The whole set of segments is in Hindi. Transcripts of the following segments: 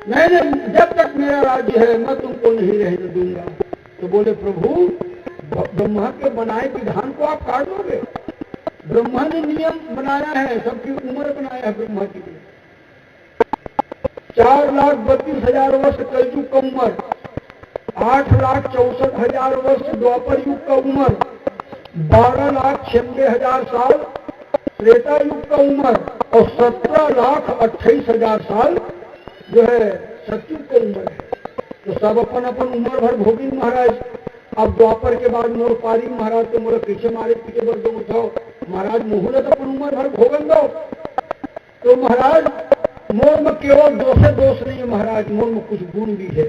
नहीं नहीं, जब तक मेरा राज्य है मैं तुमको नहीं रहने दूंगा। तो बोले प्रभु ब्रह्मा के बनाए विधान को आप काट दोगे? ब्रह्मा ने नियम बनाया है, सबकी उम्र बनाया है ब्रह्मा के लिए। 4,32,000 वर्ष कलयुग का उम्र, 8,64,000 वर्ष द्वापर युग का उम्र, 12,96,000 साल त्रेता युग का उम्र और 17,28,000 साल जो है सतयुग का उम्र है। तो सब अपन अपन उम्र भर भोगी महाराज। अब द्वापर के बाद मोर पारी महाराज तो मोर पीछे मारे पीछे बर दो उठाओ महाराज, मोहले तो अपन उम्र भर भोगन दो। तो महाराज मोर में केवल दोष नहीं है महाराज, मोर में कुछ गुण भी है।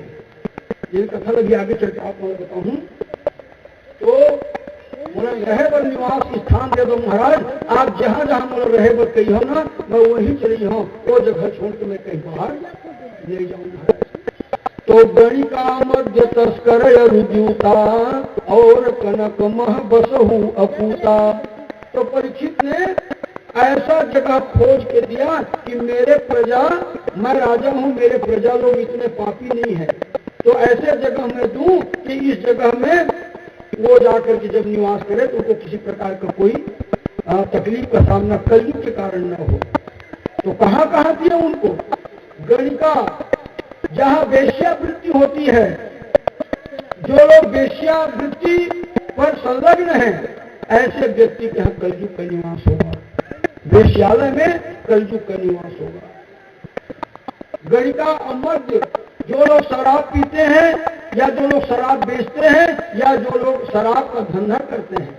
ये कथा लगी आगे चलकर आप मैं बताऊं। तो बोला रहे बर निवास स्थान दे दो महाराज, आप जहां जहां बोला रहे बर कही हो ना, मैं वहीं चली हूँ, वो जगह छोड़ के मैं कहीं बाहर ले जाऊँ महाराज। तो गणिका मध्य तस्कर रुजूता और कनक मह बसहु अपूता। तो परीक्षित ने ऐसा जगह खोज के दिया कि मेरे प्रजा, मैं राजा हूँ, मेरे प्रजा लोग इतने पापी नहीं है, तो ऐसे जगह मैं दूं कि इस जगह में वो जाकर के जब निवास करे तो उनको किसी प्रकार का कोई तकलीफ का सामना कलयुग के कारण न हो। तो कहाँ कहाँ दिया उनको? गणिका, जहाँ वेश्यावृत्ति होती है, जो लोग वेश्यावृत्ति पर संलग्न है, ऐसे व्यक्ति के यहाँ कलयुग का निवास होगा। वेश्यालय में कलयुग का निवास होगा। गणिका अमध्य, जो लोग शराब पीते हैं या जो लोग शराब बेचते हैं या जो लोग शराब का धंधा करते हैं,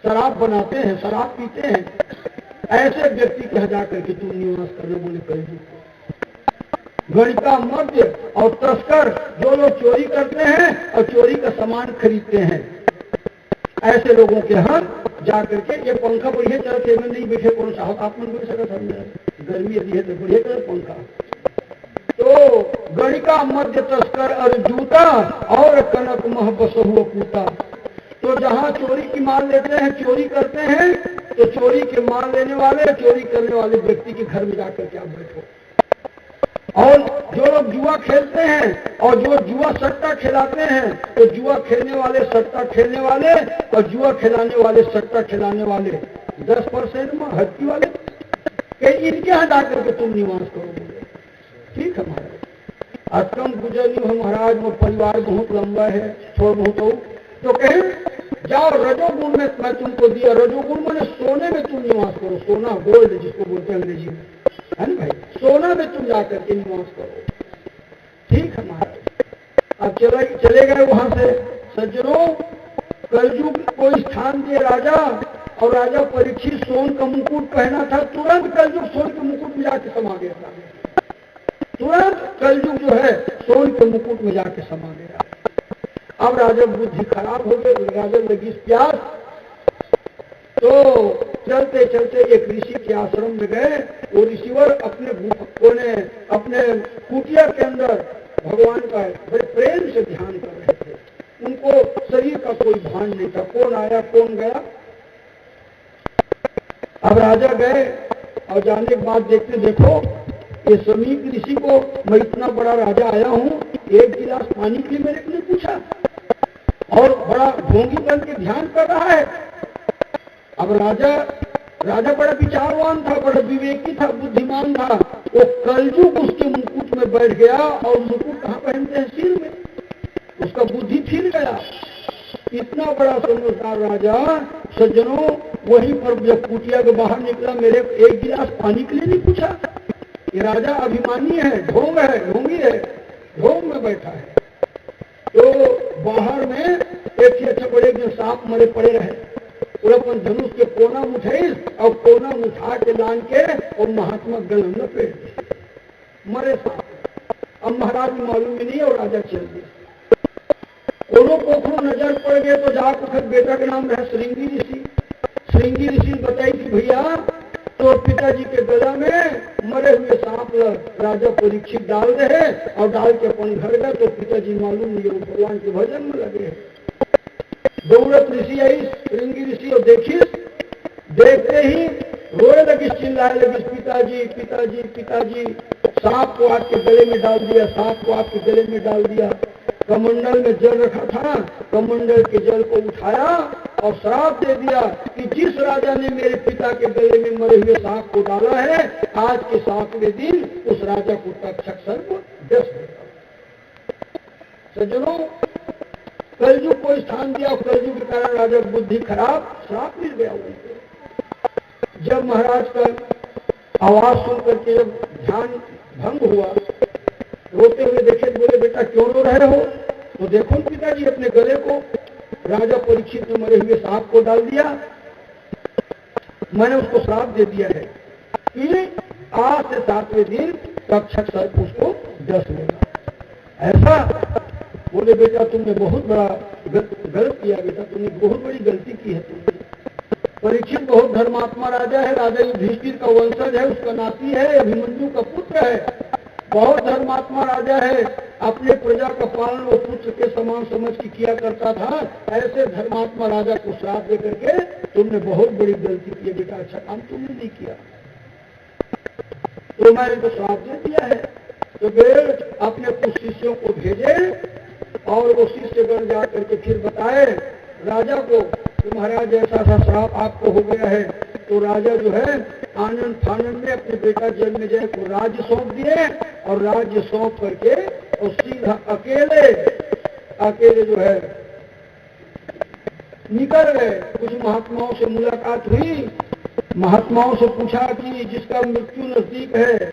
शराब बनाते हैं, शराब पीते हैं, ऐसे व्यक्ति के यहाँ जाकर के तुम निवास करने बोले कलयुग। गणिका मध्य और तस्कर, जो लोग चोरी करते हैं और चोरी का सामान खरीदते हैं, ऐसे लोगों के यहाँ जाकर के। ये पंखा बढ़िया चल टेबल नहीं बैठे कौन सा आप मन बैठ सका था, गर्मी यदि है तो बढ़िया चल पंखा। तो गणिका मध्य तस्कर और जूता और कनक मह बसहु पूता। तो जहाँ चोरी की माल लेते हैं, चोरी करते हैं, तो चोरी के माल लेने वाले, चोरी करने वाले व्यक्ति के घर में जाकर के आप बैठो। और जो लोग जुआ खेलते हैं और जो जुआ सट्टा खिलाते हैं, तो जुआ खेलने वाले, सट्टा खेलने वाले और जुआ खिलाने वाले, सट्टा खिलाने वाले 10% में हट्टी वाले, इनके यहाँ जाकर के तुम निवास करोगे। ठीक है महाराज। अष्टम गुजरी हो महाराज, वो परिवार बहुत लंबा है, छोड़ बहुत हो, तो कहें जाओ रजोगुण में मैं तुमको दिया। रजोगुण मैंने सोने में तुम निवास करो, सोना गोल्ड जिसको बोलते हैं अंग्रेजी में, है ना भाई, सोना में तुम जाकर के निवास करो। ठीक है महाराज। अब चले गए वहां से सज्जनों। कलयुग को स्थान दिए राजा, और राजा परीक्षित सोन का मुकुट पहना था, तुरंत कलयुग सोन के मुकुट में जाके समा गया था। तुरंत कलयुग जो है सोन के मुकुट में जाके समा गया। अब राजा बुद्धि खराब हो गई, राजा लगी प्यास। तो चलते चलते एक ऋषि के आश्रम में गए। वो ऋषिवर अपने कुटिया के अंदर भगवान का बड़े प्रेम से ध्यान कर रहे थे। उनको शरीर का कोई भान नहीं था, कौन आया कौन गया। अब राजा गए और जाने के बाद देखते, देखो ये समीप ऋषि को, मैं इतना बड़ा राजा आया हूँ, एक गिलास पानी के लिए मेरे को नहीं पूछा, और बड़ा ढोंगी बन के ध्यान कर रहा है। अब राजा बड़ा विचारवान था, बड़ा विवेकी था, बुद्धिमान था। वो कलयुग उसके मुकुट में बैठ गया, और मुकुट कहाँ पहनते हैं? सिर में। उसका बुद्धि फिर गया। इतना बड़ा समझदार राजा सज्जनों, वहीं पर जब कुटिया के बाहर निकला, मेरे एक गिलास पानी के लिए नहीं पूछा। ये राजा अभिमानी है, ढोंग है, ढोंगी है, ढोंग में बैठा है। तो बाहर में एक अच्छे बड़े सांप मरे पड़े रहे, अपन धनुष के कोना उठे और कोना उठा के लान के और महात्मा गलन में पेट दिए, मरे सांप। अब महाराज मालूम ही नहीं है, और राजा चल दिया। दोनों पोखरों नजर पड़ गए तो जाकर बेटा का नाम रहा श्रृंगी ऋषि। श्रृंगी ऋषि बताई कि भैया, तो पिताजी के गला में मरे हुए सांप राजा परीक्षित डाल रहे, और डाल के अपन घर गए। तो पिताजी मालूम नहीं, भगवान के भजन में लगे। दौड़त ऋषि आई, श्रृंगी ऋषि, और देखते ही रोने लगी, चिल्लाने लगी, पिताजी पिताजी पिताजी। सांप को आपके गले में डाल दिया, सांप को आपके गले में डाल दिया। कमंडल में जल रखा था, कमंडल के जल को उठाया और श्राप दे दिया कि जिस राजा ने मेरे पिता के गले में मरे हुए सांप को डाला है, आज के 7वें दिन उस राजा को तक्षक सर्प डस देगा। सज्जनों, कलयुग को स्थान दिया, कलयुग के कारण राजा बुद्धि खराब, श्राप मिल गया उनको। जब महाराज का आवाज सुन करके जब ध्यान भंग हुआ, रोते हुए देखे, बोले बेटा क्यों रो रहे हो? तो देखो पिताजी अपने गले को राजा परीक्षित ने मरे हुए सांप को डाल दिया, मैंने उसको श्राप दे दिया है कि आज से 7वें दिन तक्षक सर्प उसको डस लेगा। ऐसा बोले बेटा तुमने बहुत बड़ा गलत किया, बेटा तुमने बहुत बड़ी गलती की है। तुमने परीक्षित बहुत धर्मात्मा राजा है, राजा युधिष्ठिर का वंशज है, उसका नाती है, अभिमन्यु का पुत्र है, बहुत धर्मात्मा राजा है, अपने प्रजा का पालन वो पुत्र के समान समझ के किया करता था। ऐसे धर्मात्मा राजा को श्राप दे करके तुमने बहुत बड़ी गलती की बेटा, अच्छा काम तुमने नहीं किया, तो मैंने तो श्राप दे दिया है। तो फिर अपने कुछ शिष्यों को भेजे और वो शिष्यगण जा करके फिर बताए राजा को कि महाराज ऐसा सा श्राप आपको हो गया है। तो राजा जो है आनंद फानंद में अपने बेटा जन्मेजय को राज्य सौंप दिए और राज्य सौंप करके और सीधा अकेले जो है निकल गए। कुछ महात्माओं से मुलाकात हुई, महात्माओं से पूछा कि जिसका मृत्यु नजदीक है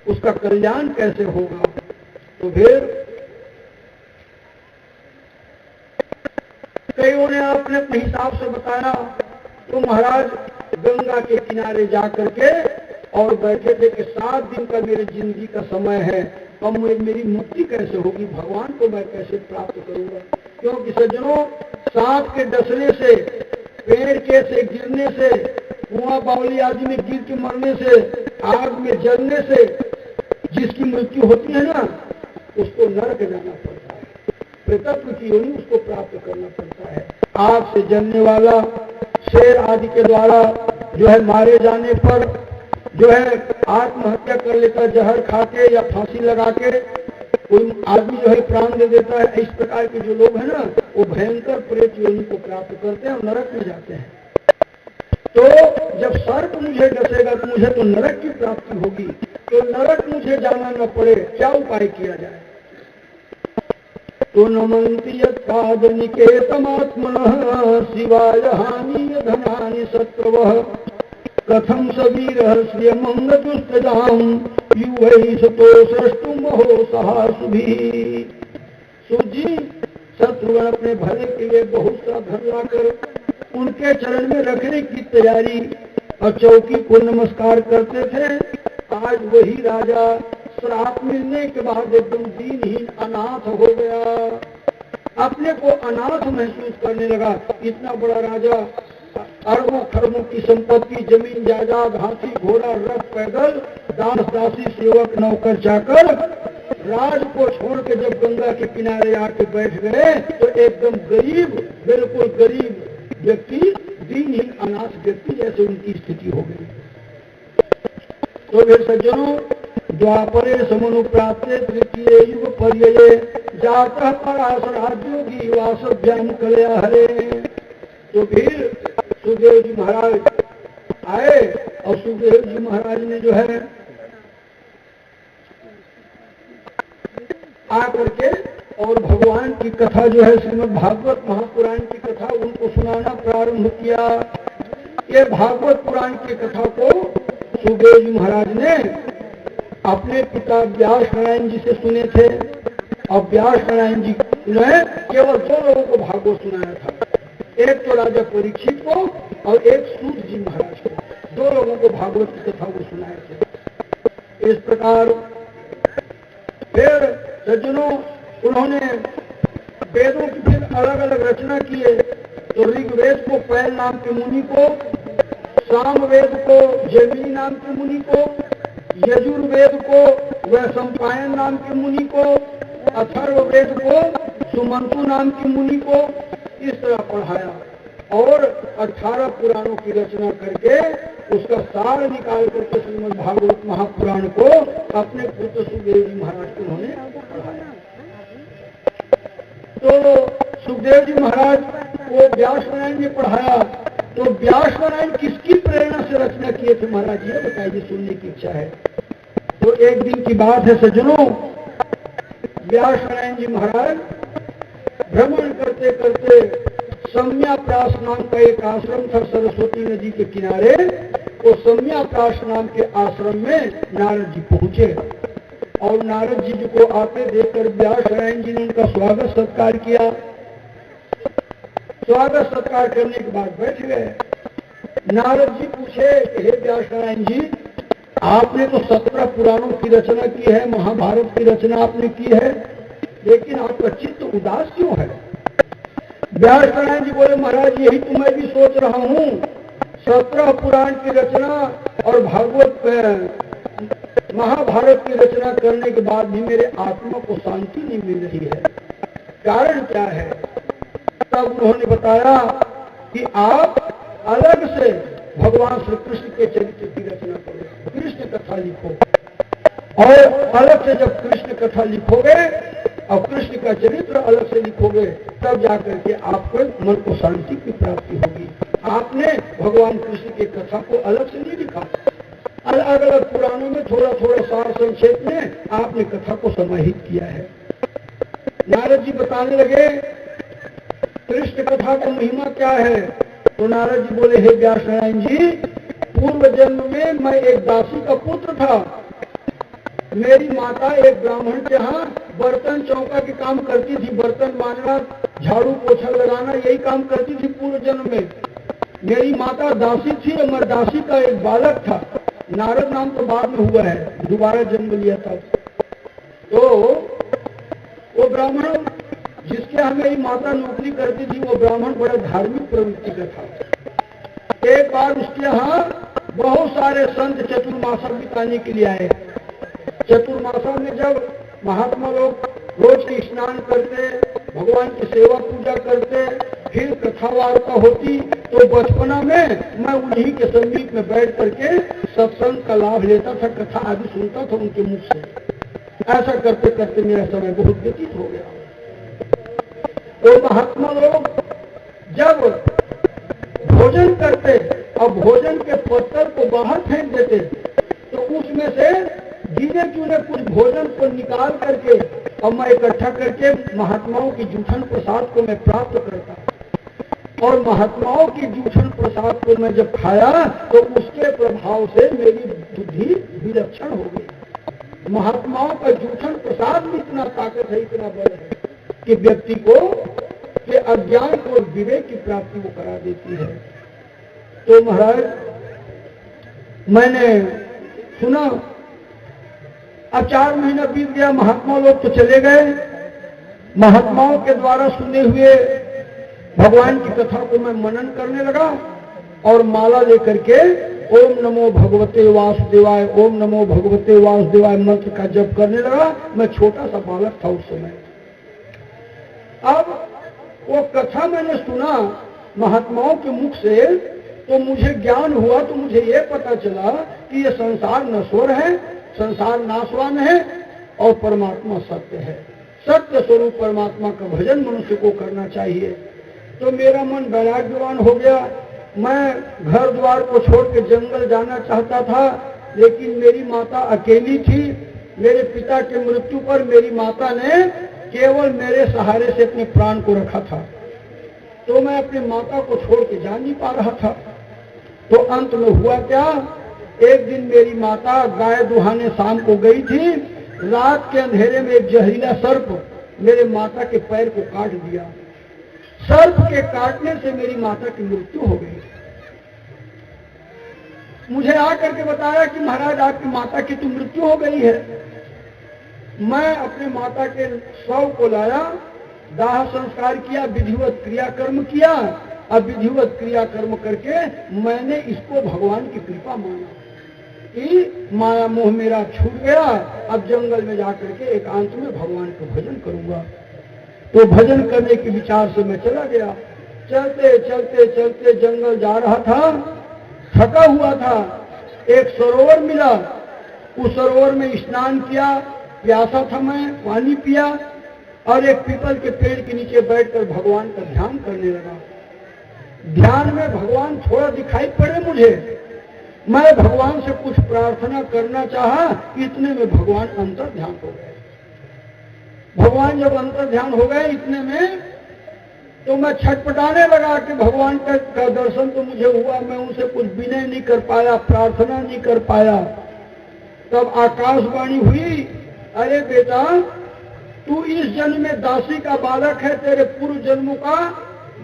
उसका कल्याण कैसे होगा। तो फिर कईयों ने अपने अपने हिसाब से बताया। तो महाराज गंगा के किनारे जा करके और बैठे थे कि 7 दिन का मेरी जिंदगी का समय है, अब मेरी मुक्ति कैसे होगी, भगवान को मैं कैसे प्राप्त करूंगा। क्योंकि सज्जनों, सांप के डसने से, पेड़ के से गिरने से, कुआं बावली आदि में गिर के मरने से, आग में जलने से जिसकी मृत्यु होती है ना, उसको नरक जाना पड़ता है, प्रेतत्व की योनि उसको प्राप्त करना पड़ता है। आग से जलने वाला, शेर आदि के द्वारा जो है मारे जाने पर जो है आत्महत्या कर लेता, जहर खा के या फांसी लगा के कोई आदमी जो है प्राण दे देता है। इस प्रकार के जो लोग हैं ना, वो भयंकर प्रेत योनि को प्राप्त करते हैं और नरक में जाते हैं। तो जब सर्प मुझे डसेगा तो मुझे तो नरक की प्राप्ति होगी, तो नरक मुझे जाना न पड़े, क्या उपाय किया जाए। तो नमन्ति यत्पाद निकेतमात्मनः शिवाय हानि धनानि शत्रवः कथम सवीरः श्रियमंगतुष्टजाम युवै सतो सृष्टुम महो सहासुभिः। सूजी शत्रुगण अपने भले के लिए बहुत सा धन लाकर उनके चरण में रखने की तैयारी और चौकी को नमस्कार करते थे। आज वही राजा श्राप मिलने के बाद एकदम दीनहीन अनाथ हो गया, अपने को अनाथ महसूस करने लगा। इतना बड़ा राजा, अरबों खरबों की संपत्ति, जमीन जायदाद, हाथी घोड़ा रथ पैदल, दास दासी सेवक नौकर चाकर, राज को छोड़ के जब गंगा के किनारे आके बैठ गए तो एकदम गरीब, बिल्कुल गरीब व्यक्ति, दीनहीन अनाथ व्यक्ति जैसे उनकी स्थिति हो गई। तो फिर सज्जनों, द्वापरे समनुप्राप्ते तृतीये युग पर्यये जातः पराशराद्योगी वासभ्याम कलया हरे। तो फिर सुखदेव जी महाराज आए और सुखदेव जी महाराज ने जो है आकर के और भगवान की कथा जो है श्रीमद् भागवत महापुराण की कथा उनको सुनाना प्रारंभ किया। ये भागवत पुराण की कथा को सुखदेव जी महाराज ने अपने पिता व्यास नारायण जी से सुने थे और व्यास नारायण जी ने केवल 2 लोगों को भागवत सुनाया था, एक तो राजा परीक्षित को और एक सूत जी महाराज को, 2 लोगों को भागवत की कथा को सुनाए थे। इस प्रकार फिर सज्जनों उन्होंने वेदों की फिर अलग अलग रचना किए। तो ऋग्वेद को पैल नाम के मुनि को, सामवेद को जैमिनी नाम के मुनि को, यजुर्वेद को वैशंपायन नाम के मुनि को, अथर्ववेद को सुमंतु नाम के मुनि को, इस तरह पढ़ाया और 18 पुराणों की रचना करके उसका सार निकाल करके श्रीमद् भागवत महापुराण को अपने पुत्र सुखदेव जी महाराज को उन्होंने पढ़ाया। तो सुखदेव जी महाराज को व्यास नारायण ने पढ़ाया। तो व्यास नारायण किसकी प्रेरणा से रचना किए थे महाराज, ये बताइए, सुनने की इच्छा है। तो एक दिन की बात है सज्जनों, व्यास नारायण जी महाराज भ्रमण करते करते सम्याप्रास नाम का एक आश्रम था सरस्वती नदी के किनारे। वो सम्याप्रास नाम के आश्रम में नारद जी पहुंचे और नारद जी को आते देखकर व्यास नारायण जी ने उनका स्वागत सत्कार किया। स्वागत सत्कार करने के बाद बैठ गए। नारद जी पूछे, हे व्यास नारायण जी, आपने तो 17 पुराणों की रचना की है, महाभारत की रचना आपने की है, लेकिन आपका चित्त उदास क्यों है? व्यास नारायण जी बोले, महाराज यही तो मैं भी सोच रहा हूँ, 17 पुराण की रचना और भागवत महाभारत की रचना करने के बाद भी मेरे आत्मा को शांति नहीं मिल रही है, कारण क्या है? तब उन्होंने बताया कि आप अलग से भगवान श्री कृष्ण के चरित्र की रचना करो, कृष्ण कथा लिखो, और अलग से जब कृष्ण कथा लिखोगे और कृष्ण का चरित्र अलग से लिखोगे, तब जाकर के आपको मन को शांति की प्राप्ति होगी। आपने भगवान कृष्ण की कथा को अलग से नहीं लिखा, अलग अलग पुराणों में थोड़ा थोड़ा सार संक्षेप में आपने कथा को समाहित किया है। नारद जी बताने लगे कृष्ण कथा का महिमा क्या है। तो नारद जी बोले, हे व्यास नारायण जी, पूर्व जन्म में मैं एक दासी का पुत्र था। मेरी माता एक ब्राह्मण के यहाँ बर्तन चौका के काम करती थी, बर्तन मांजना, झाड़ू पोछा लगाना, यही काम करती थी पूर्व जन्म में। मेरी माता दासी थी और मैं दासी का एक बालक था। नारद नाम तो बाद में हुआ है, दोबारा जन्म लिया था। तो वो ब्राह्मण जिसके यहाँ मेरी माता नौकरी करती थी, वो ब्राह्मण बड़ा धार्मिक प्रवृत्ति का था। एक बार उसके यहाँ बहुत सारे संत चतुर्मासा बिताने के लिए आए। चतुर्मासा में जब महात्मा लोग रोज की स्नान करते, भगवान की सेवा पूजा करते, फिर कथा वार्ता होती, तो बचपना में मैं उन्हीं के समीप में बैठ करके सत्संग का लाभ लेता था, कथा आदि सुनता था उनके मुख से। ऐसा करते करते मेरा समय बहुत व्यतीत हो गया। तो महात्मा लोग जब भोजन करते और भोजन के पत्थर को बाहर फेंक देते, तो उसमें से गिने चुने कुछ भोजन को निकाल करके और मैं इकट्ठा करके महात्माओं की जूठन प्रसाद को मैं प्राप्त करता। और महात्माओं की जूठन प्रसाद को मैं जब खाया तो उसके प्रभाव से मेरी बुद्धि विलक्षण हो गई। महात्माओं का जूठन प्रसाद में इतना ताकत है, इतना बल है कि व्यक्ति को के अज्ञान और विवेक की प्राप्ति वो करा देती है। तो महाराज मैंने सुना, अब 4 महीना बीत गया, महात्मा लोग तो चले गए। महात्माओं के द्वारा सुने हुए भगवान की कथा को मैं मनन करने लगा और माला लेकर के ओम नमो भगवते वासुदेवाय, ओम नमो भगवते वासुदेवाय मंत्र का जप करने लगा। मैं छोटा सा बालक था उस समय। अब वो कथा मैंने सुना महात्माओं के मुख से, तो मुझे ज्ञान हुआ, तो मुझे ये पता चला कि ये संसार नश्वर है, संसार नाशवान है और परमात्मा सत्य है। सत्य स्वरूप परमात्मा का भजन मनुष्य को करना चाहिए। तो मेरा मन वैराग्यवान हो गया। मैं घर द्वार को छोड़ के जंगल जाना चाहता था, लेकिन मेरी माता अकेली थी। मेरे पिता के मृत्यु पर मेरी माता ने केवल मेरे सहारे से अपने प्राण को रखा था। तो मैं अपनी माता को छोड़ के जा नहीं पा रहा था। तो अंत में हुआ क्या, एक दिन मेरी माता गाय दुहाने शाम को गई थी। रात के अंधेरे में एक जहरीला सर्प मेरे माता के पैर को काट दिया। सर्प के काटने से मेरी माता की मृत्यु हो गई। मुझे आकर के बताया कि महाराज आपकी माता की तो मृत्यु हो गई है। मैं अपने माता के शव को लाया, दाह संस्कार किया, विधिवत क्रियाकर्म किया। अब विधिवत क्रियाकर्म करके मैंने इसको भगवान की कृपा माना कि माया मोह मेरा छूट गया। अब जंगल में जाकर के एकांत में भगवान का भजन करूंगा। तो भजन करने के विचार से मैं चला गया। चलते चलते चलते जंगल जा रहा था। थका हुआ था, एक सरोवर मिला, उस सरोवर में स्नान किया, प्यासा था मैं, पानी पिया और एक पीपल के पेड़ के नीचे बैठकर भगवान का ध्यान करने लगा। ध्यान में भगवान थोड़ा दिखाई पड़े मुझे, मैं भगवान से कुछ प्रार्थना करना चाहा, इतने में भगवान अंतर ध्यान हो गए। भगवान जब अंतर ध्यान हो गए इतने में, तो मैं छटपटाने लगा कि भगवान का दर्शन तो मुझे हुआ, मैं उनसे कुछ विनय नहीं कर पाया, प्रार्थना नहीं कर पाया। तब आकाशवाणी हुई, अरे बेटा, तू इस जन्म में दासी का बालक है, तेरे पूर्व जन्मों का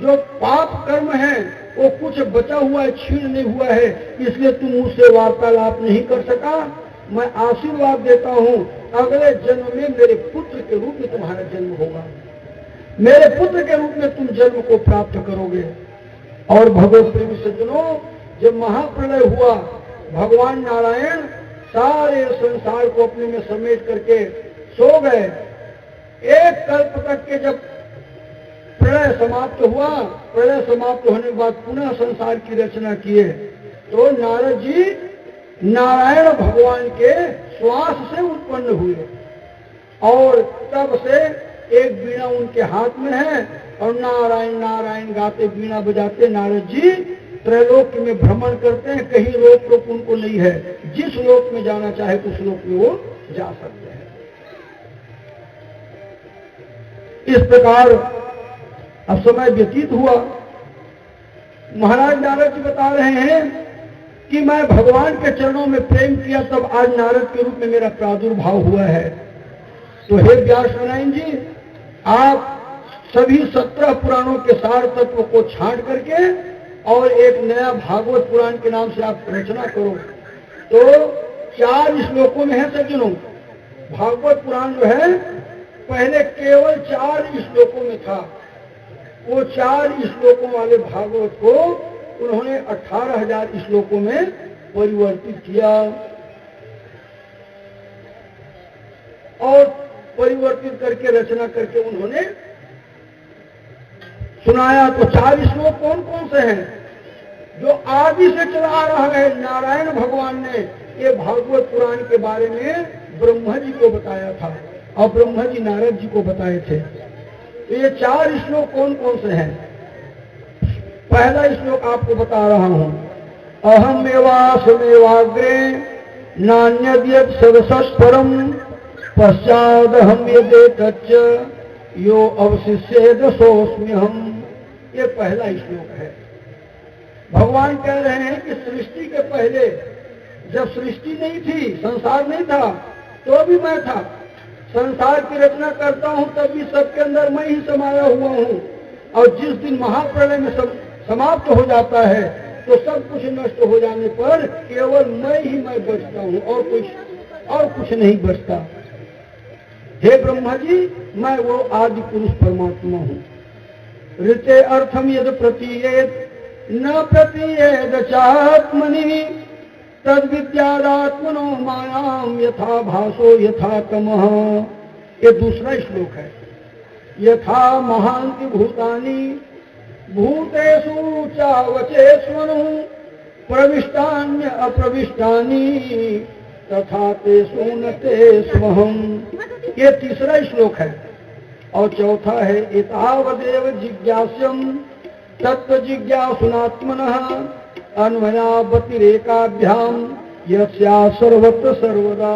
जो पाप कर्म है वो कुछ बचा हुआ है, छीण नहीं हुआ है, इसलिए तू मुझसे वार्तालाप नहीं कर सका। मैं आशीर्वाद देता हूँ, अगले जन्म में मेरे पुत्र के रूप में तुम्हारा जन्म होगा, मेरे पुत्र के रूप में तुम जन्म को प्राप्त करोगे। और भगवत प्रेमी सज्जनों, जब महाप्रलय हुआ, भगवान नारायण सारे संसार को अपने में समेट करके सो गए। एक कल्प तक के जब प्रलय समाप्त हुआ, प्रलय समाप्त होने के बाद पुनः संसार की रचना किए, तो नारद जी नारायण भगवान के श्वास से उत्पन्न हुए और तब से एक वीणा उनके हाथ में है और नारायण नारायण गाते वीणा बजाते नारद जी त्रैलोक में भ्रमण करते हैं। कहीं रोक टोक उनको नहीं है, जिस लोक में जाना चाहे उस लोक में वो जा सकते हैं। इस प्रकार अब समय व्यतीत हुआ। महाराज नारद जी बता रहे हैं कि मैं भगवान के चरणों में प्रेम किया, तब आज नारद के रूप में मेरा प्रादुर्भाव हुआ है। तो हे व्यास नारायण जी, आप सभी 17 पुराणों के सार तत्व को छांट करके और एक नया भागवत पुराण के नाम से आप रचना करो। तो 4 श्लोकों में है सज्जनों, भागवत पुराण जो है पहले केवल 4 श्लोकों में था। वो 4 श्लोकों वाले भागवत को उन्होंने 18,000 श्लोकों में परिवर्तित किया और परिवर्तित करके रचना करके उन्होंने सुनाया। तो 4 श्लोक कौन कौन से हैं? जो आदि से चला आ रहा है, नारायण भगवान ने ये भागवत पुराण के बारे में ब्रह्मा जी को बताया था और ब्रह्मा जी नारद जी को बताए थे। तो ये 4 श्लोक कौन कौन से हैं? पहला श्लोक आपको बता रहा हूं, अहम एवासमेवाग्रे नान्यद्यत् सदसस्परम पश्चादहम यदेतच्च यो अवशिष्येद सोऽस्म्यहम्। ये पहला श्लोक है। भगवान कह रहे हैं कि सृष्टि के पहले जब सृष्टि नहीं थी, संसार नहीं था, तो भी मैं था। संसार की रचना करता हूं तब भी सबके अंदर मैं ही समाया हुआ हूं। और जिस दिन महाप्रलय में सब समाप्त हो जाता है तो सब कुछ नष्ट हो जाने पर केवल मैं ही मैं बचता हूं और कुछ नहीं बचता। हे ब्रह्मा जी, मैं वो आदि पुरुष परमात्मा हूं। ऋते अर्थम यद प्रतीयेत न प्रतीयेद चात्मनि तद विद्यादात्मनो मायाम यथा भासो यथा तमः। ये दूसरा श्लोक है। यथा महांति भूतानि भूतेषु चावचेष्वनु प्रविष्टान्य अप्रविष्टानि तथा तेषु न तेष्वहम्। ये तीसरा श्लोक है। और चौथा है एतावदेव जिज्ञास्यम् तत्व जिज्ञासुनात्मनः अन्वयावतिरेकाभ्याम यस्या सर्वत्र सर्वदा।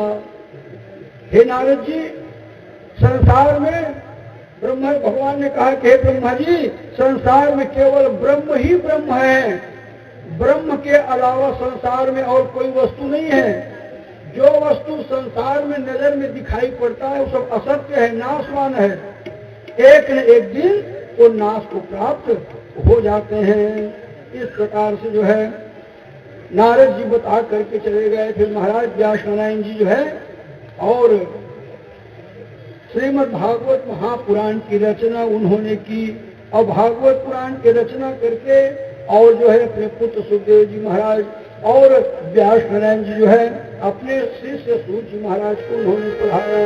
हे नारद जी, संसार में ब्रह्मा भगवान ने कहा कि हे ब्रह्मा जी, संसार में केवल ब्रह्म ही ब्रह्म है। ब्रह्म के अलावा संसार में और कोई वस्तु नहीं है। जो वस्तु संसार में नजर में दिखाई पड़ता है वो सब असत्य है, नाशवान है। एक न एक दिन वो नाश को प्राप्त हो जाते हैं। इस प्रकार से जो है नारद जी बता करके चले गए। फिर महाराज व्यास नारायण जी जो है और श्रीमद् भागवत महापुराण की रचना उन्होंने की। और भागवत पुराण की रचना करके और जो है अपने पुत्र सुखदेव जी महाराज और व्यास नारायण जी जो है अपने शिष्य सूत जी महाराज को उन्होंने पढ़ाया।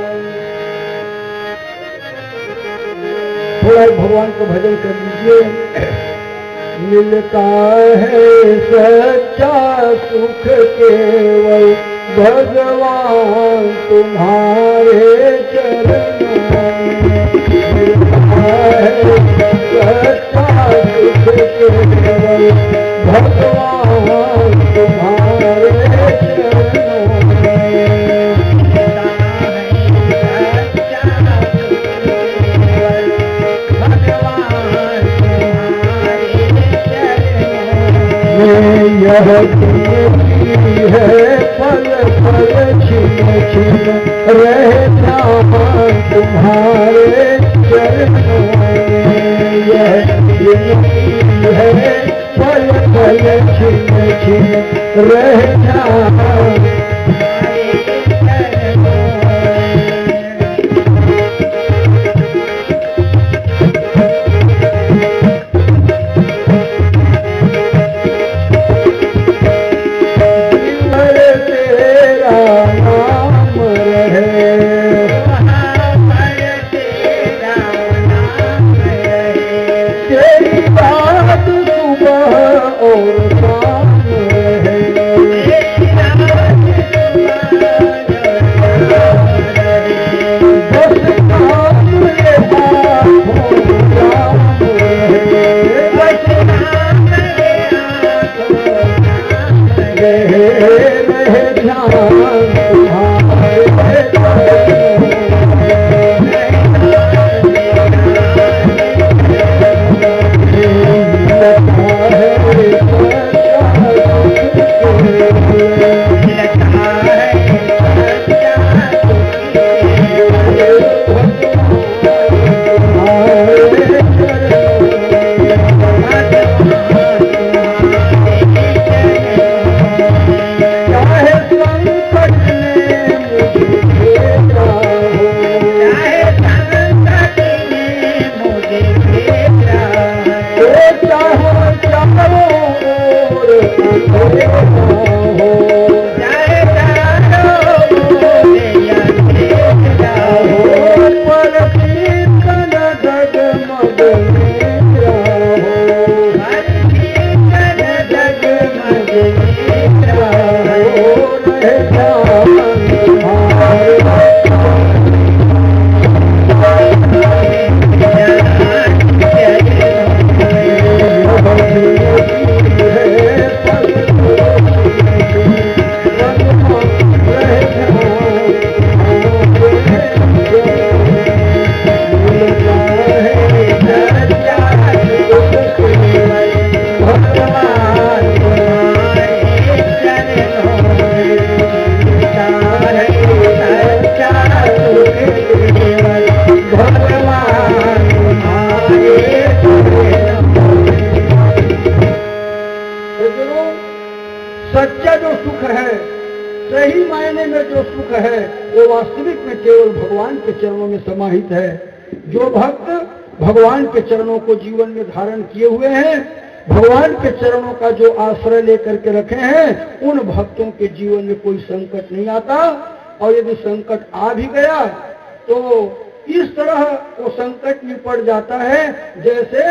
थोड़ा भगवान को भजन कर लीजिए। मिलता है सच्चा सुख केवल भगवान तुम्हारे चरणों में। मिलता है सच्चा सुख केवल भगवान तुम्हारे चरणों में। यह जिंदगी है पल पल छिन छिन रहे ध्यान तुम्हारे चरणों में। यह जिंदगी है पल पल छिन छिन रहे ध्यान समाहित है। जो भक्त भगवान के चरणों को जीवन में धारण किए हुए हैं, भगवान के चरणों का जो आश्रय लेकर के रखे हैं, उन भक्तों के जीवन में कोई संकट नहीं आता। और यदि संकट आ भी गया तो इस तरह वो संकट निपट जाता है जैसे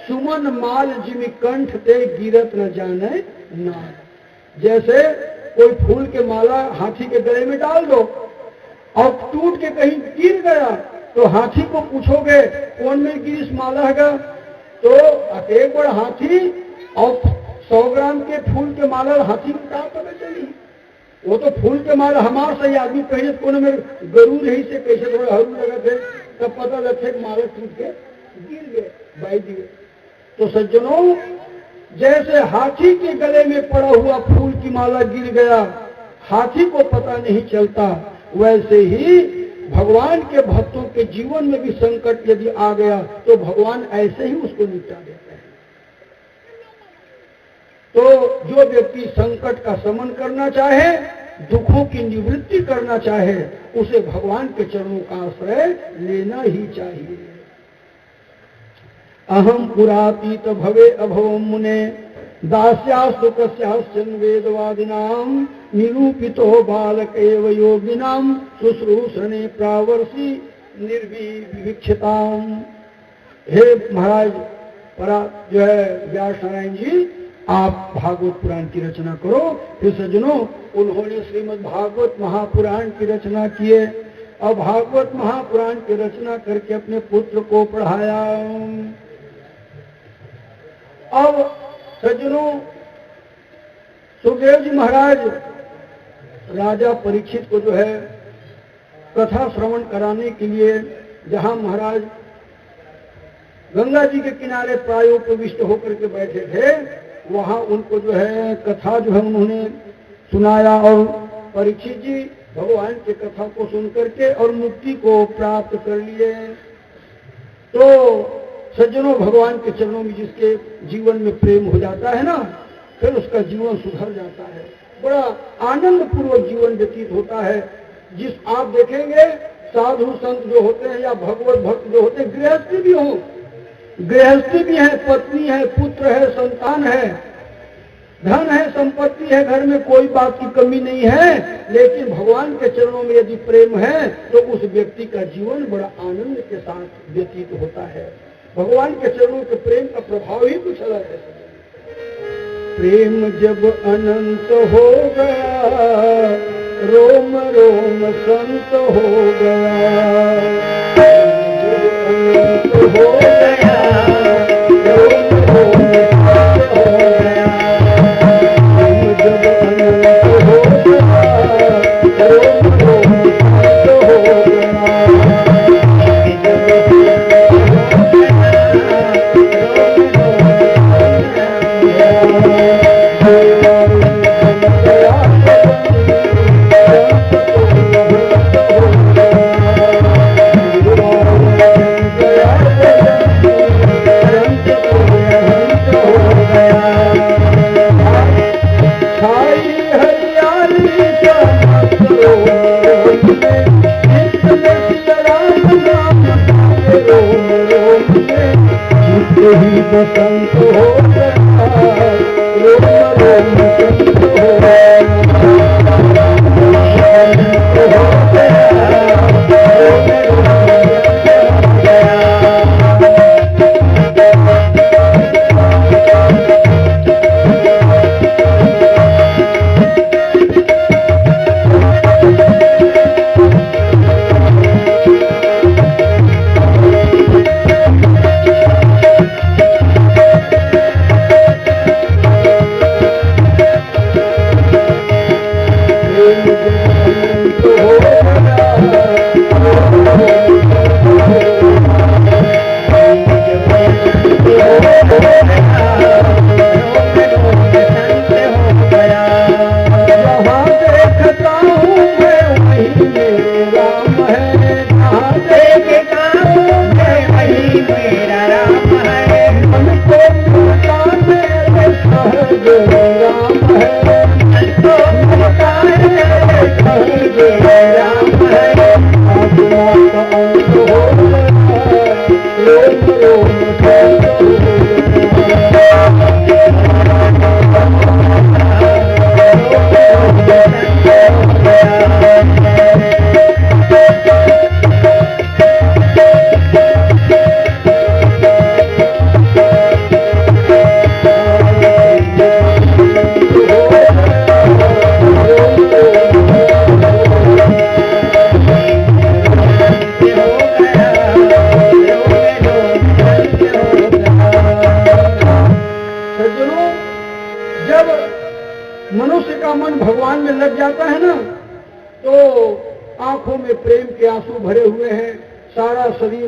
सुमन माल जिमि कंठ ते गिरत न जाने ना। जैसे कोई फूल के माला हाथी के गले में डाल दो और टूट के कहीं गिर गया तो हाथी को पूछोगे कौन में गिरी इस माला का, तो एक बार हाथी और 100 ग्राम के फूल के माला हाथी को क्या पता चली। वो तो फूल के माला हमारे सही आदमी कहे कोने में गरूर ही से कैसे थोड़े हरू लगे थे, तब पता लगे माला टूट के गिर गए बाई दिए। तो सज्जनों, जैसे हाथी के गले में पड़ा हुआ फूल की माला गिर गया, हाथी को पता नहीं चलता, वैसे ही भगवान के भक्तों के जीवन में भी संकट यदि आ गया तो भगवान ऐसे ही उसको निपटा देते हैं। तो जो व्यक्ति संकट का शमन करना चाहे, दुखों की निवृत्ति करना चाहे, उसे भगवान के चरणों का आश्रय लेना ही चाहिए। अहम पुरातीत भवे अभवम मुने दास्यास्तु कस्याश्चन वेदवादिनाम निरूपितो बालक एव योगिनाम शुश्रूषणे प्रावर्षि निर्विविक्षताम। हे महाराज, जो है व्यास नारायण जी आप भागवत पुराण की रचना करो। फिर सज्जनों उन्होंने श्रीमद् भागवत महापुराण की रचना किए और भागवत महापुराण की रचना करके अपने पुत्र को पढ़ाया। अब सज्जनों सुखदेव जी महाराज राजा परीक्षित को जो है कथा श्रवण कराने के लिए जहां महाराज गंगा जी के किनारे प्रायोपविष्ट होकर के बैठे थे, वहां उनको जो है कथा जो है उन्होंने सुनाया और परीक्षित जी भगवान की कथा को सुन करके और मुक्ति को प्राप्त कर लिए। तो सज्जनों भगवान के चरणों में जिसके जीवन में प्रेम हो जाता है ना, फिर उसका जीवन सुधर जाता है, बड़ा आनंद पूर्वक जीवन व्यतीत होता है। जिस आप देखेंगे साधु संत जो होते हैं या भगवत भक्त जो होते हैं, गृहस्थी भी हो, गृहस्थी भी है, पत्नी है, पुत्र है, संतान है, धन है, संपत्ति है, घर में कोई बात की कमी नहीं है, लेकिन भगवान के चरणों में यदि प्रेम है तो उस व्यक्ति का जीवन बड़ा आनंद के साथ व्यतीत होता है। भगवान के चरणों के प्रेम का प्रभाव ही कुछ अलग है। प्रेम जब अनंत हो गया, रोम रोम संत हो गया, जब अनंत हो गया, रोम रोम संत हो गया, जब अनंत हो गया, रोम रोम संत हो गया, ही बसंत हो गया, रोम रोम संत हो गया, हो गया,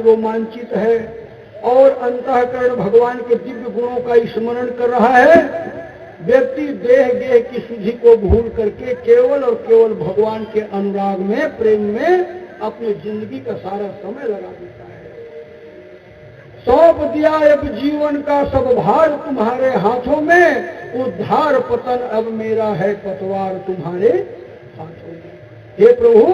रोमांचित है और अंतःकरण भगवान के दिव्य गुणों का स्मरण कर रहा है। व्यक्ति देह गेह की शुद्धि को भूल करके केवल और केवल भगवान के अनुराग में, प्रेम में अपनी जिंदगी का सारा समय लगा देता है। सौंप दिया अब जीवन का सब भार तुम्हारे हाथों में, उद्धार पतन अब मेरा है पतवार तुम्हारे हाथों में। हे प्रभु,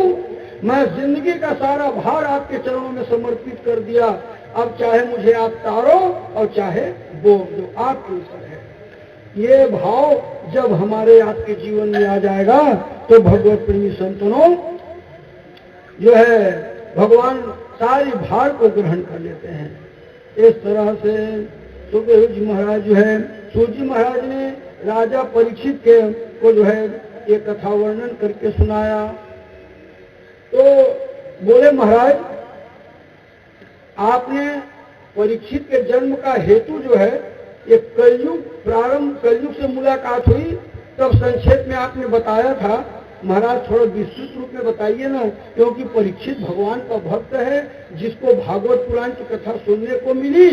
मैं जिंदगी का सारा भार आपके चरणों में समर्पित कर दिया, अब चाहे मुझे आप तारो और चाहे बोल दो, आपके ऊपर है। ये भाव जब हमारे आपके जीवन में आ जाएगा तो भगवत प्रेमी संतनों जो है भगवान सारी भार को ग्रहण कर लेते हैं। इस तरह से सुखदेव जी महाराज जो है, सूत जी महाराज ने राजा परीक्षित के को जो है ये कथा वर्णन करके सुनाया। तो बोले महाराज, आपने परीक्षित के जन्म का हेतु जो है ये कलयुग प्रारंभ, कलयुग से मुलाकात हुई तब संक्षेप में आपने बताया था। महाराज थोड़ा विस्तृत रूप में बताइए ना, क्योंकि परीक्षित भगवान का भक्त है जिसको भागवत पुराण की कथा सुनने को मिली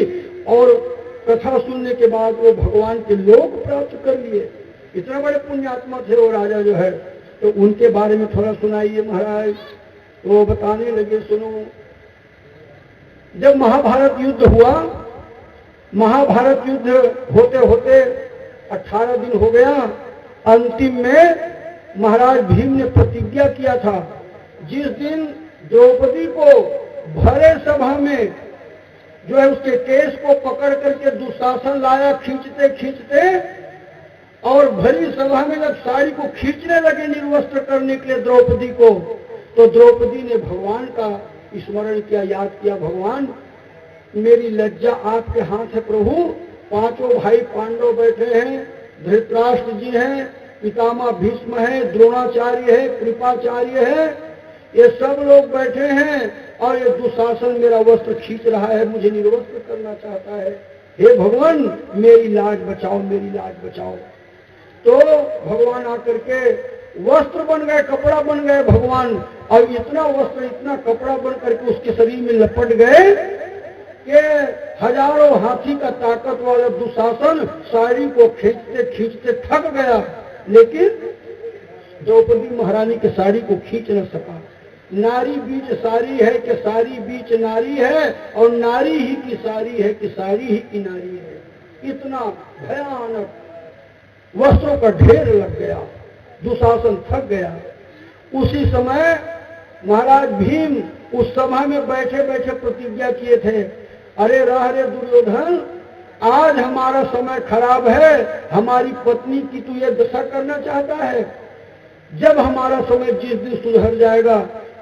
और कथा सुनने के बाद वो भगवान के लोक प्राप्त कर लिए। इतना बड़े पुण्यात्मा थे वो राजा जो है, तो उनके बारे में थोड़ा सुनाइए महाराज। तो बताने लगे, सुनो, जब महाभारत युद्ध हुआ, महाभारत युद्ध होते होते 18 दिन हो गया। अंतिम में महाराज भीम ने प्रतिज्ञा किया था, जिस दिन द्रौपदी को भरे सभा में जो है उसके केस को पकड़ करके दुशासन लाया खींचते खींचते, और भरी सभा में जब साड़ी को खींचने लगे निर्वस्त्र करने के लिए द्रौपदी को, तो द्रौपदी ने भगवान का स्मरण किया, याद किया, भगवान मेरी लज्जा आपके हाथ है प्रभु। पांचों भाई पांडव बैठे हैं, धृतराष्ट्र जी हैं, पितामह भीष्म है, द्रोणाचार्य है, कृपाचार्य है, ये सब लोग बैठे हैं और ये दुशासन मेरा वस्त्र खींच रहा है, मुझे निर्वस्त्र करना चाहता है। हे भगवान मेरी लाज बचाओ, मेरी लाज बचाओ। तो भगवान आकर के वस्त्र बन गए, कपड़ा बन गए भगवान, और इतना वस्त्र इतना कपड़ा बन करके उसके शरीर में लपट गए कि हजारों हाथी का ताकत वाला दुशासन साड़ी को खींचते खींचते थक गया, लेकिन द्रौपदी महारानी के साड़ी को खींच न सका। नारी बीच सारी है कि सारी बीच नारी है, और नारी ही की साड़ी है कि साड़ी ही की नारी है। इतना भयानक वस्त्रों का ढेर लग गया, दुशासन थक गया। उसी समय महाराज भीम उस सभा में बैठे बैठे प्रतिज्ञा किए थे, अरे रह रे दुर्योधन, आज हमारा समय खराब है, हमारी पत्नी की तू ये दशा करना चाहता है। जब हमारा समय जिस दिन सुधर जाएगा,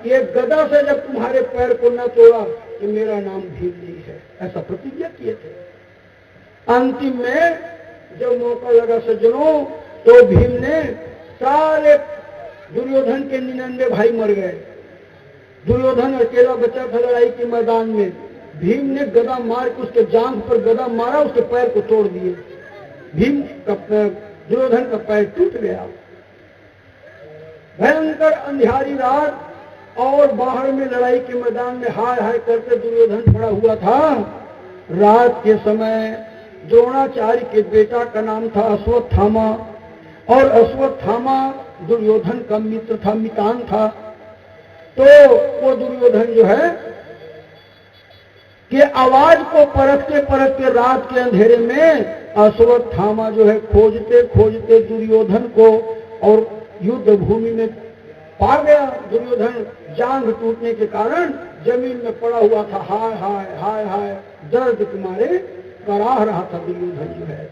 ये गदा से जब तुम्हारे पैर को न तोड़ा तो मेरा नाम भीम नहीं है, ऐसा प्रतिज्ञा किए थे। अंतिम में जब मौका लगा सज्जनों, तो भीम ने सारे दुर्योधन के 99 भाई मर गए। दुर्योधन अकेला बचा था लड़ाई के मैदान में। भीम ने गदा मार के उसके जांघ पर गदा मारा, उसके पैर को तोड़ दिए। भीम का दुर्योधन का पैर टूट गया। भयंकर अंधियारी रात, और बाहर में लड़ाई के मैदान में हाय हाय करके दुर्योधन पड़ा हुआ था। रात के समय द्रोणाचार्य के बेटा का नाम था अश्वत्थामा, और अश्वत्थामा दुर्योधन का मित्र था, मितान था। तो वो दुर्योधन जो है कि आवाज को परखते परखते रात के अंधेरे में अश्वत्थामा जो है खोजते खोजते दुर्योधन को और युद्ध भूमि में पा गया। दुर्योधन जांघ टूटने के कारण जमीन में पड़ा हुआ था, हाय हाय हाय हाय दर्द के मारे कराह रहा था दुर्योधन जो है।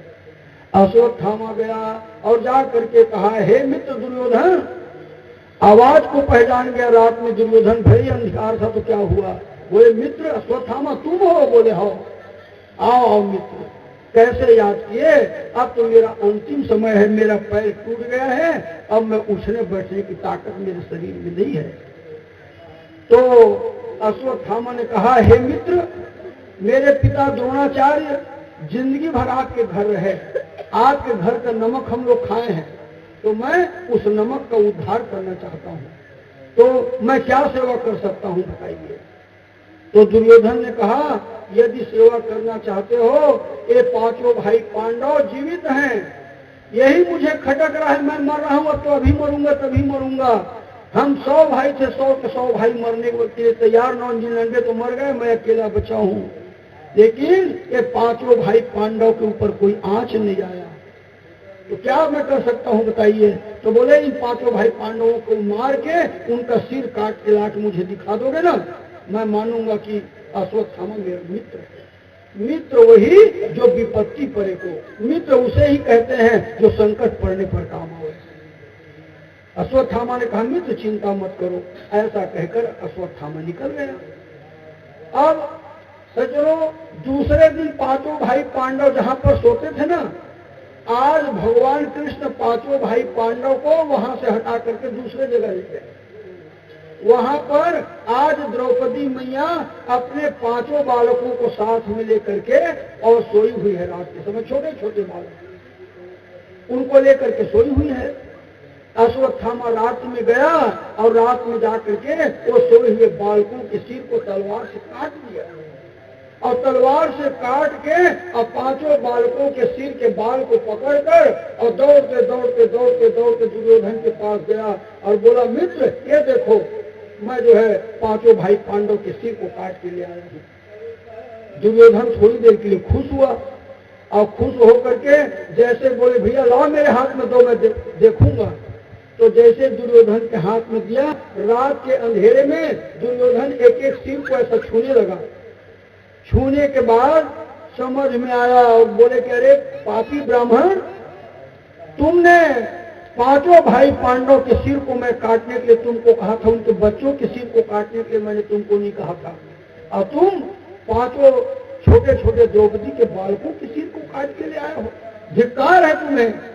अश्वत्थामा गया और जा करके कहा, हे मित्र दुर्योधन, आवाज को पहचान गया रात में दुर्योधन, भाई अंधकार था तो क्या हुआ? बोले मित्र अश्वत्थामा तुम हो? बोले हो। आओ आओ मित्र, कैसे याद किए? अब तो मेरा अंतिम समय है, मेरा पैर टूट गया है, अब मैं उठने बैठने की ताकत मेरे शरीर में नहीं है। तो अश्वत्थामा ने कहा, हे मित्र, मेरे पिता द्रोणाचार्य जिंदगी भर आपके घर रहे, आपके घर का नमक हम लोग खाए हैं, तो मैं उस नमक का उद्धार करना चाहता हूँ, तो मैं क्या सेवा कर सकता हूँ बताइए। तो दुर्योधन ने कहा, यदि सेवा करना चाहते हो, ये पांचों भाई पांडव जीवित हैं, यही मुझे खटक रहा है, मैं मर रहा हूँ, अब तो अभी मरूंगा तभी मरूंगा। हम 100 भाई थे, 100 के 100 भाई मरने के लिए तैयार, 99 तो मर गए, मैं अकेला बचा हूँ, लेकिन ये पांचों भाई पांडव के ऊपर कोई आंच नहीं आया, तो क्या मैं कर सकता हूँ बताइए। तो बोले, इन पांचों भाई पांडवों को मार के उनका सिर काट के लाके मुझे दिखा दोगे ना, मैं मानूंगा कि अश्वत्थामा मेरा मित्र है। मित्र वही जो विपत्ति पड़े को, मित्र उसे ही कहते हैं जो संकट पड़ने पर काम आए। अश्वत्थामा ने कहा, मित्र चिंता मत करो, ऐसा कहकर अश्वत्थामा निकल गया। अब सज्जनों, दूसरे दिन पांचों भाई पांडव जहां पर सोते थे ना, आज भगवान कृष्ण पांचों भाई पांडव को वहां से हटा करके दूसरे जगह ले गए। वहां पर आज द्रौपदी मैया अपने पांचों बालकों को साथ में लेकर के और सोई हुई है। रात के समय छोटे छोटे बालक उनको लेकर के सोई हुई है। अश्वत्थामा रात में गया और रात में जाकर के वो सोए हुए बालकों के सिर को तलवार से काट दिया और तलवार से काट के और पांचों बालकों के सिर के बाल को पकड़कर और दौड़ते दौड़ते दौड़ते दौड़ते दुर्योधन के पास गया और बोला, मित्र ये देखो, मैं जो है पांचों भाई पांडव के सिर को काट के ले आया हूं। दुर्योधन थोड़ी देर के लिए खुश हुआ और खुश होकर के जैसे बोले, भैया लाओ मेरे हाथ में दो, मैं देखूंगा। तो जैसे दुर्योधन के हाथ में दिया, रात के अंधेरे में दुर्योधन एक एक सिर को ऐसा छूने लगा। छूने के बाद समझ में आया और बोले कि अरे पापी ब्राह्मण, तुमने पांचों भाई पांडव के सिर को मैं काटने के लिए तुमको कहा था, उनके बच्चों के सिर को काटने के लिए मैंने तुमको नहीं कहा था, और तुम पांचों छोटे छोटे द्रौपदी के बालकों के सिर को काट के ले आए हो, धिक्कार है तुम्हें।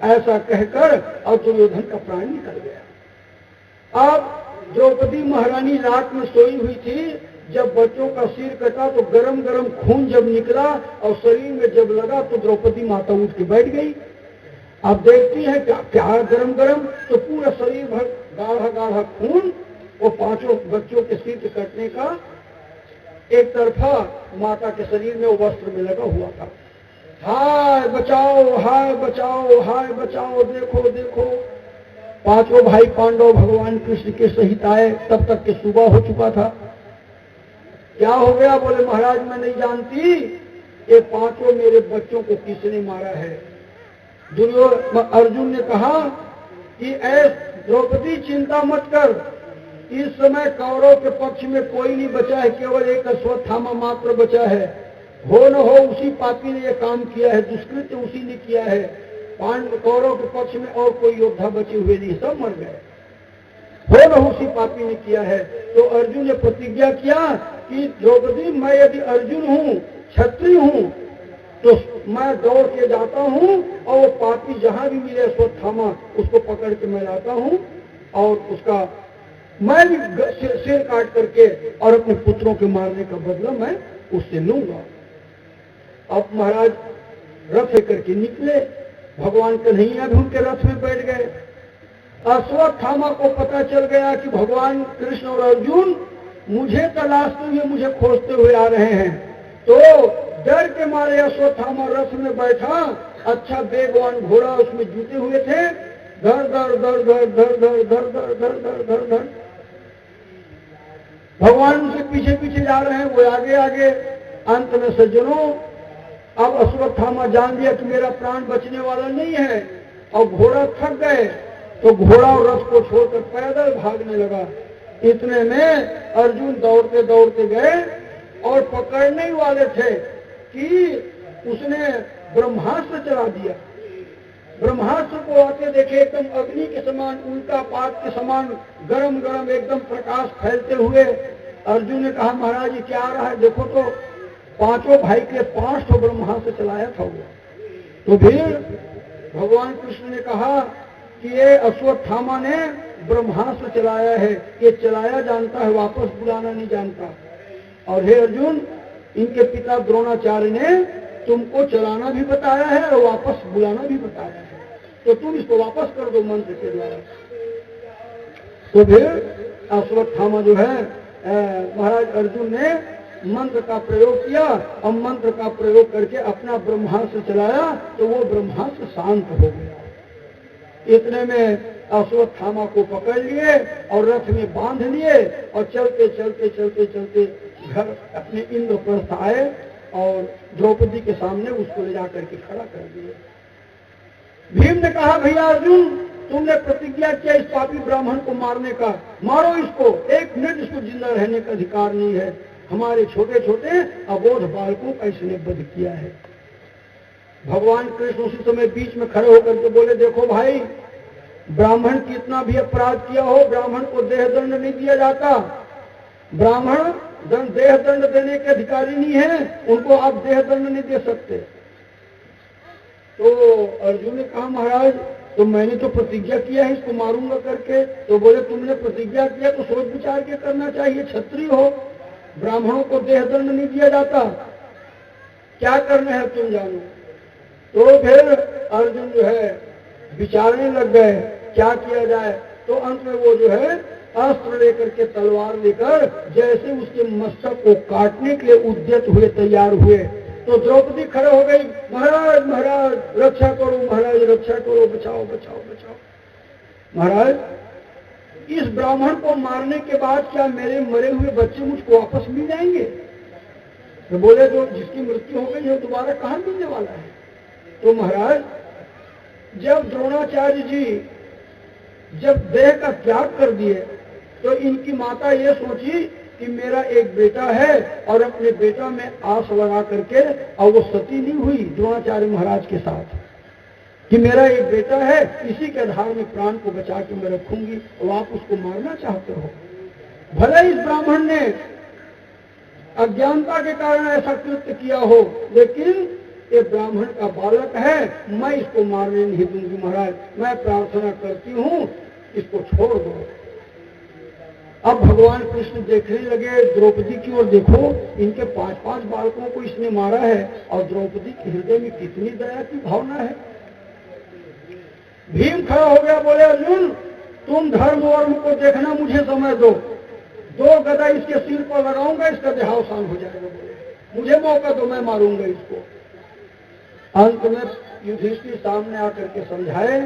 ऐसा कहकर और दुर्योधन का प्राण निकल गया। अब द्रौपदी महारानी रात में सोई हुई थी, जब बच्चों का सिर कटा तो गरम गरम खून जब निकला और शरीर में जब लगा तो द्रौपदी माता उठ के बैठ गई। आप देखती हैं क्या गरम गरम, तो पूरा शरीर भर गाढ़ा गाढ़ा खून, वो पांचों बच्चों के सिर के कटने का एक तरफा माता के शरीर में वो वस्त्र में लगा हुआ था। हाय बचाओ, हाय बचाओ, हाय बचाओ, देखो देखो। पांचों भाई पांडव भगवान कृष्ण के सहित आए, तब तक के सुबह हो चुका था। क्या हो गया? बोले महाराज मैं नहीं जानती, ये पांचों मेरे बच्चों को किसने मारा है। अर्जुन ने कहा कि द्रौपदी चिंता मत कर, इस समय कौरव के पक्ष में कोई नहीं बचा है, केवल एक अश्वत्थामा मात्र बचा है। हो न हो उसी पापी ने यह काम किया है, दुष्कृत्य उसी ने किया है। कौरव के पक्ष में और कोई योद्धा बचे हुए नहीं, सब मर गए। हो न उसी पापी ने किया है। तो अर्जुन ने प्रतिज्ञा किया कि द्रौपदी, मैं यदि अर्जुन हूँ, क्षत्रिय हूँ, तो मैं दौड़ के जाता हूँ और वो पापी जहां भी मिले अश्वत्थामा, उसको पकड़ के मैं लाता हूँ और उसका मैं भी सिर काट करके और अपने पुत्रों के मारने का बदला मैं उससे लूंगा। अब महाराज रथ करके निकले, भगवान कन्हैया भी उनके रथ में बैठ गए। अश्वत्थामा को पता चल गया कि भगवान कृष्ण और अर्जुन मुझे तलाशते हुए, मुझे खोजते हुए आ रहे हैं। तो डर के मारे अश्वत्थामा रथ में बैठा, अच्छा बेगवान घोड़ा उसमें जुटे हुए थे, धर धर धर धर धर धर धर धर धर धर धर धर भगवान उनसे पीछे पीछे जा रहे हैं, वो आगे आगे। अंत में सज्जनों, अब अश्वत्थामा जान लिया कि मेरा प्राण बचने वाला नहीं है और घोड़ा थक गए, तो घोड़ा और रथ को छोड़कर पैदल भागने लगा। इतने में अर्जुन दौड़ते दौड़ते गए और पकड़ने ही वाले थे कि उसने ब्रह्मास्त्र चला दिया। ब्रह्मास्त्र को आते देखे, एकदम अग्नि के समान, उल्का पात के समान गरम गरम एकदम प्रकाश फैलते हुए। अर्जुन ने कहा महाराज ये क्या आ रहा है, देखो तो पांचों भाई के 5 ब्रह्मास्त्र चलाया था वो। तो फिर भगवान कृष्ण ने कहा कि ये अश्वत्थामा ने ब्रह्मास्त्र चलाया है, ये चलाया जानता है, वापस बुलाना नहीं जानता। और हे अर्जुन, इनके पिता द्रोणाचार्य ने तुमको चलाना भी बताया है और वापस बुलाना भी बताया है, तो तुम इसको वापस कर दो मंत्र के द्वारा। तो फिर अश्वत्थामा जो है, महाराज अर्जुन ने मंत्र का प्रयोग किया और मंत्र का प्रयोग करके अपना ब्रह्मास्त्र चलाया, तो वो ब्रह्मास्त्र शांत हो गया। इतने में अश्वत्थामा को पकड़ लिए और रथ में बांध लिए और चलते चलते चलते चलते घर अपने इंद्रप्रस्थ आए और द्रौपदी के सामने उसको ले जाकर के खड़ा कर दिए। भीम ने कहा भैया अर्जुन, तुमने प्रतिज्ञा किया इस पापी ब्राह्मण को मारने का, मारो इसको, 1 मिनट इसको जिंदा रहने का अधिकार नहीं है। हमारे छोटे छोटे अबोध बालकों का इसने वध किया है। भगवान कृष्ण उसी समय बीच में खड़े होकर के बोले, देखो भाई, ब्राह्मण कितना भी अपराध किया हो, ब्राह्मण को देह दंड नहीं दिया जाता। ब्राह्मण देह दंड देने के अधिकारी नहीं है, उनको आप देह दंड नहीं दे सकते। तो अर्जुन ने कहा महाराज तो मैंने तो प्रतिज्ञा किया है इसको मारूंगा करके। तो बोले तुमने प्रतिज्ञा किया तो सोच विचार के करना चाहिए, क्षत्रिय हो, ब्राह्मणों को देह दंड नहीं दिया जाता, क्या करना है तुम जानो। तो फिर अर्जुन जो है विचारने लग गए क्या किया जाए। तो अंत में वो जो है अस्त्र लेकर के तलवार लेकर जैसे उसके मस्तक को काटने के लिए उद्यत हुए, तैयार हुए, तो द्रौपदी खड़े हो गई, महाराज महाराज रक्षा करो, महाराज रक्षा करो, बचाओ बचाओ बचाओ। महाराज इस ब्राह्मण को मारने के बाद क्या मेरे मरे हुए बच्चे मुझको वापस मिल जाएंगे? तो बोले जो जिसकी मृत्यु हो गई है दोबारा कहाँ मिलने वाला है। तो महाराज जब द्रोणाचार्य जी जब देह का त्याग कर दिए तो इनकी माता ये सोची कि मेरा एक बेटा है और अपने बेटा में आस लगा करके, और वो सती नहीं हुई द्रोणाचार्य महाराज के साथ कि मेरा एक बेटा है, इसी के आधार में प्राण को बचा के मैं रखूंगी, और आप उसको मारना चाहते हो। भले इस ब्राह्मण ने अज्ञानता के कारण ऐसा कृत्य किया हो, लेकिन ये ब्राह्मण का बालक है, मैं इसको मारने नहीं दूंगी महाराज, मैं प्रार्थना करती हूँ इसको छोड़ दो। अब भगवान कृष्ण देखने लगे द्रौपदी की ओर, देखो इनके 5-5 बालकों को इसने मारा है, और द्रौपदी के हृदय में कितनी दया की भावना है। भीम खड़ा हो गया, बोले अर्जुन तुम धर्म वर्म को देखना, मुझे समय दो, 2 गदा इसके सिर पर लगाऊंगा, इसका देहावसान हो जाएगा। बोले मुझे मौका दो, मैं मारूंगा इसको। अंत में युधिष्ठिर सामने आकर के समझाए,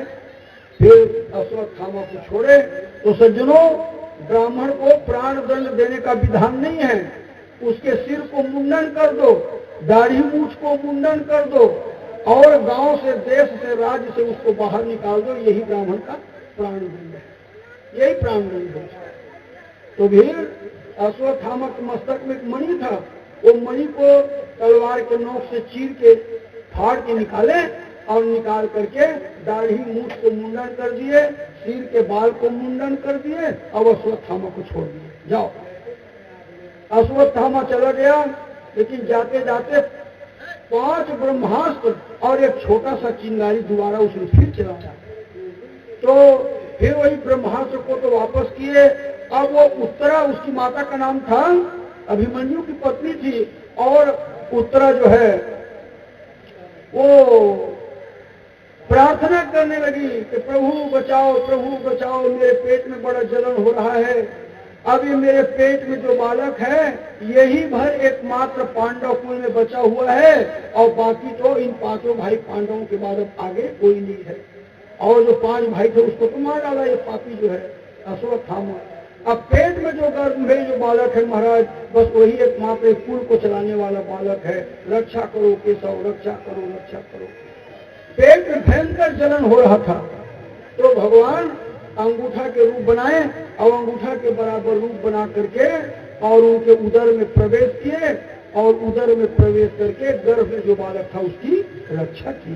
फिर अश्वत्थामा को छोड़े। तो सज्जनों ब्राह्मण को प्राण दंड देने का विधान नहीं है, उसके सिर को मुंडन कर दो, दाढ़ी मूछ को मुंडन कर दो, और गांव से, देश से, राज्य से उसको बाहर निकाल दो, यही ब्राह्मण का प्राण दंड है, यही प्राण दंड है। तो फिर अश्वत्थामा के मस्तक में एक मणि था, वो मणि को तलवार के नोक से चीर के फाड़ के निकाले, और निकाल करके दाढ़ी मूछ को मुंडन कर दिए, सिर के बाल को मुंडन कर दिए, और अश्वत्थामा को छोड़ दिए, जाओ। अश्वत्थामा चला गया, लेकिन जाते जाते 5 ब्रह्मास्त्र और एक छोटा सा चिंगारी दोबारा उसने फिर चलाया। तो फिर वही ब्रह्मास्त्र को तो वापस किए। अब वो उत्तरा, उसकी माता का नाम था, अभिमन्यु की पत्नी थी, और उत्तरा जो है वो प्रार्थना करने लगी कि प्रभु बचाओ, प्रभु बचाओ, मेरे पेट में बड़ा जलन हो रहा है, अभी मेरे पेट में जो बालक है यही भर एकमात्र पांडव कुल में बचा हुआ है, और बाकी तो इन 5 भाई पांडवों के बाद अब आगे कोई नहीं है, और जो 5 भाई थे उसको तो मार डाला ये पापी जो है अश्वत्थामा। अब पेट में जो गर्भ में जो बालक है महाराज, बस वही एकमात्र कुल को चलाने वाला बालक है, रक्षा करो केशव, रक्षा करो, रक्षा करो। पेट में भयंकर जलन हो रहा था, तो भगवान अंगूठा के रूप बनाए, और अंगूठा के बराबर रूप बना करके और उनके उदर में प्रवेश किए, और उदर में प्रवेश करके गर्भ में जो बालक था उसकी रक्षा की।